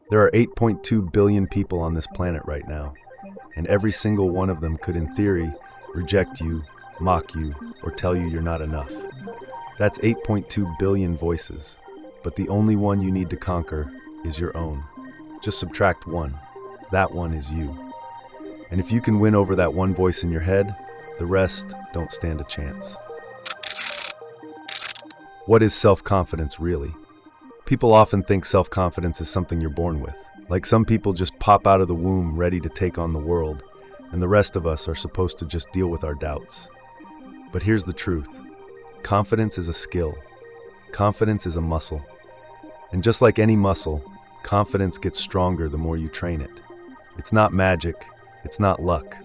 There are 8.2 billion people on this planet right now, and every single one of them could, in theory, reject you, mock you, or tell you you're not enough. That's 8.2 billion voices, but the only one you need to conquer is your own. Just subtract one. That one is you. And if you can win over that one voice in your head, the rest don't stand a chance. What is self-confidence really? People often think self-confidence is something you're born with. Like some people just pop out of the womb ready to take on the world, and the rest of us are supposed to just deal with our doubts. But here's the truth. Confidence is a skill. Confidence is a muscle. And just like any muscle, confidence gets stronger the more you train it. It's not magic. It's not luck.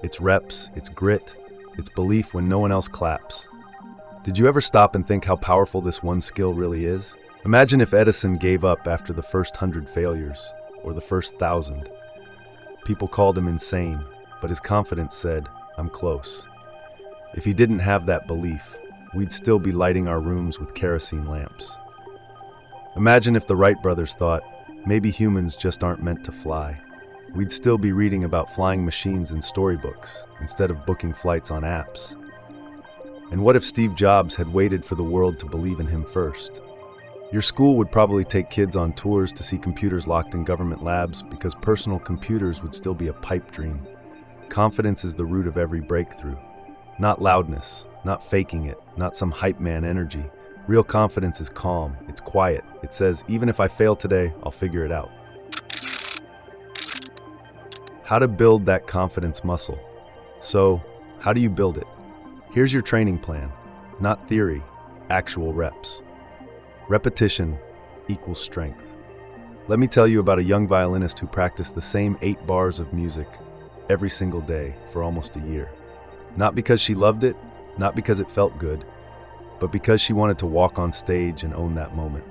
It's reps, it's grit, it's belief when no one else claps. Did you ever stop and think how powerful this one skill really is? Imagine if Edison gave up after the first 100 failures, or the first 1,000. People called him insane, but his confidence said, "I'm close." If he didn't have that belief, we'd still be lighting our rooms with kerosene lamps. Imagine if the Wright brothers thought, maybe humans just aren't meant to fly. We'd still be reading about flying machines in storybooks instead of booking flights on apps. And what if Steve Jobs had waited for the world to believe in him first? Your school would probably take kids on tours to see computers locked in government labs because personal computers would still be a pipe dream. Confidence is the root of every breakthrough. Not loudness, not faking it, not some hype man energy. Real confidence is calm, it's quiet. It says, even if I fail today, I'll figure it out. How to build that confidence muscle. So, how do you build it? Here's your training plan. Not theory, actual reps. Repetition equals strength. Let me tell you about a young violinist who practiced the same 8 bars of music every single day for almost a year. Not because she loved it, not because it felt good, but because she wanted to walk on stage and own that moment.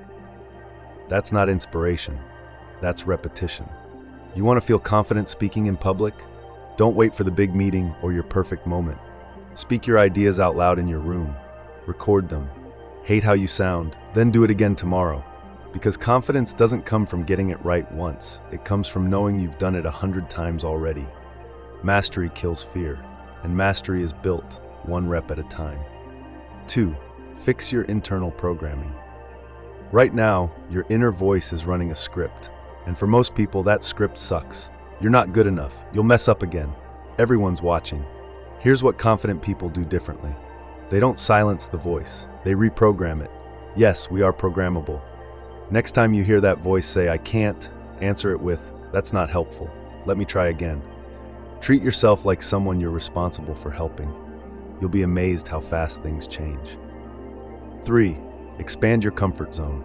That's not inspiration, that's repetition. You want to feel confident speaking in public? Don't wait for the big meeting or your perfect moment. Speak your ideas out loud in your room. Record them. Hate how you sound, then do it again tomorrow. Because confidence doesn't come from getting it right once. It comes from knowing you've done it 100 times already. Mastery kills fear, and mastery is built one rep at a time. 2. Fix your internal programming. Right now, your inner voice is running a script. And for most people, that script sucks. You're not good enough. You'll mess up again. Everyone's watching. Here's what confident people do differently. They don't silence the voice. They reprogram it. Yes, we are programmable. Next time you hear that voice say, "I can't," answer it with, "That's not helpful. Let me try again." Treat yourself like someone you're responsible for helping. You'll be amazed how fast things change. 3. Expand your comfort zone.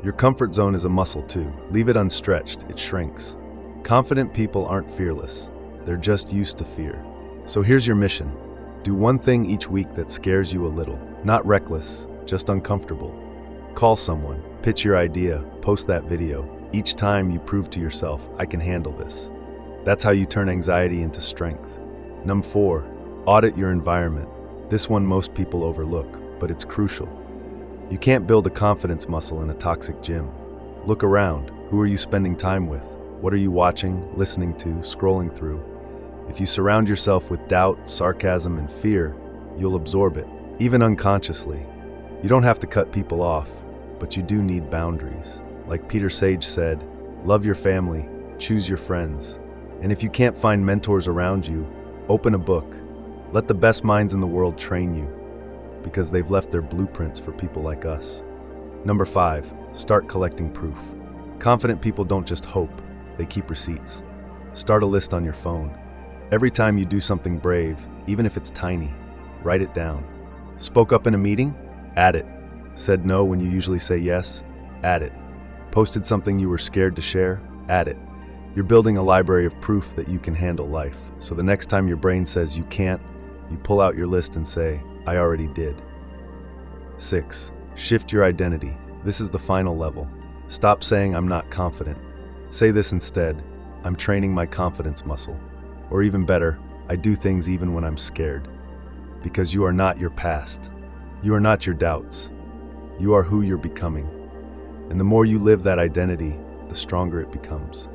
Your comfort zone is a muscle too. Leave it unstretched, it shrinks. Confident people aren't fearless. They're just used to fear. So here's your mission. Do one thing each week that scares you a little. Not reckless, just uncomfortable. Call someone, pitch your idea, post that video. Each time you prove to yourself, I can handle this. That's how you turn anxiety into strength. Number 4, audit your environment. This one most people overlook, but it's crucial. You can't build a confidence muscle in a toxic gym. Look around. Who are you spending time with? What are you watching, listening to, scrolling through? If you surround yourself with doubt, sarcasm, and fear, you'll absorb it, even unconsciously. You don't have to cut people off, but you do need boundaries. Like Peter Sage said, love your family, choose your friends. And if you can't find mentors around you, open a book. Let the best minds in the world train you, because they've left their blueprints for people like us. Number 5, start collecting proof. Confident people don't just hope, they keep receipts. Start a list on your phone. Every time you do something brave, even if it's tiny, write it down. Spoke up in a meeting? Add it. Said no when you usually say yes? Add it. Posted something you were scared to share? Add it. You're building a library of proof that you can handle life. So the next time your brain says you can't, you pull out your list and say, I already did. 6. Shift your identity. This is the final level. Stop saying I'm not confident. Say this instead, I'm training my confidence muscle. Or even better, I do things even when I'm scared. Because you are not your past. You are not your doubts. You are who you're becoming. And the more you live that identity, the stronger it becomes.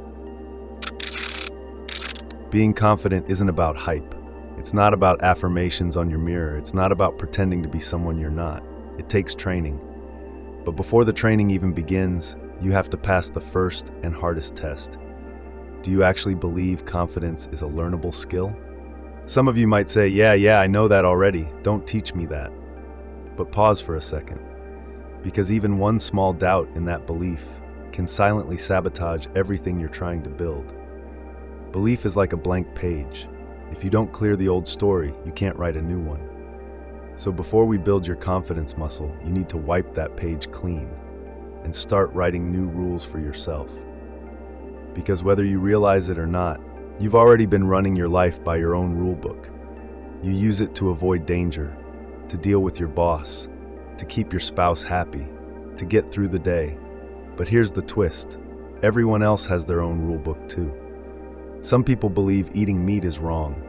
Being confident isn't about hype. It's not about affirmations on your mirror. It's not about pretending to be someone you're not. It takes training. But before the training even begins, you have to pass the first and hardest test. Do you actually believe confidence is a learnable skill? Some of you might say, yeah, I know that already. Don't teach me that. But pause for a second, because even one small doubt in that belief can silently sabotage everything you're trying to build. Belief is like a blank page. If you don't clear the old story, you can't write a new one. So before we build your confidence muscle, you need to wipe that page clean and start writing new rules for yourself. Because whether you realize it or not, you've already been running your life by your own rule book. You use it to avoid danger, to deal with your boss, to keep your spouse happy, to get through the day. But here's the twist. Everyone else has their own rule book too. Some people believe eating meat is wrong.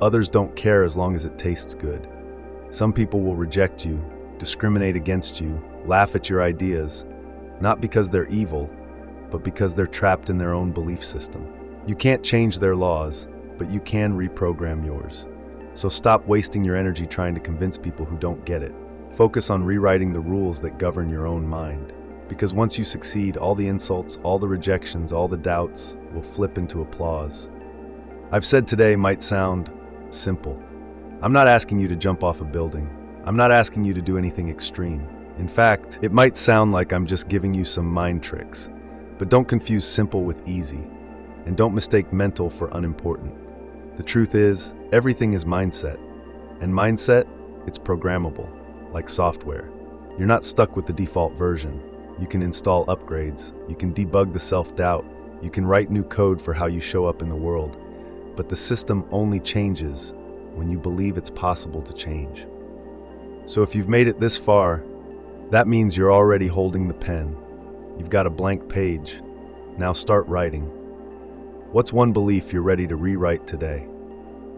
Others don't care as long as it tastes good. Some people will reject you, discriminate against you, laugh at your ideas, not because they're evil, but because they're trapped in their own belief system. You can't change their laws, but you can reprogram yours. So stop wasting your energy trying to convince people who don't get it. Focus on rewriting the rules that govern your own mind. Because once you succeed, all the insults, all the rejections, all the doubts will flip into applause. I've said today might sound simple. I'm not asking you to jump off a building. I'm not asking you to do anything extreme. In fact, it might sound like I'm just giving you some mind tricks. But don't confuse simple with easy. And don't mistake mental for unimportant. The truth is, everything is mindset. And mindset, it's programmable, like software. You're not stuck with the default version. You can install upgrades. You can debug the self-doubt. You can write new code for how you show up in the world. But the system only changes when you believe it's possible to change. So if you've made it this far, that means you're already holding the pen. You've got a blank page. Now start writing. What's one belief you're ready to rewrite today?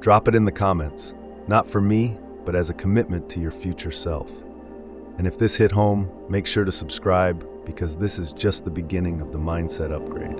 Drop it in the comments, not for me, but as a commitment to your future self. And if this hit home, make sure to subscribe, because this is just the beginning of the mindset upgrade.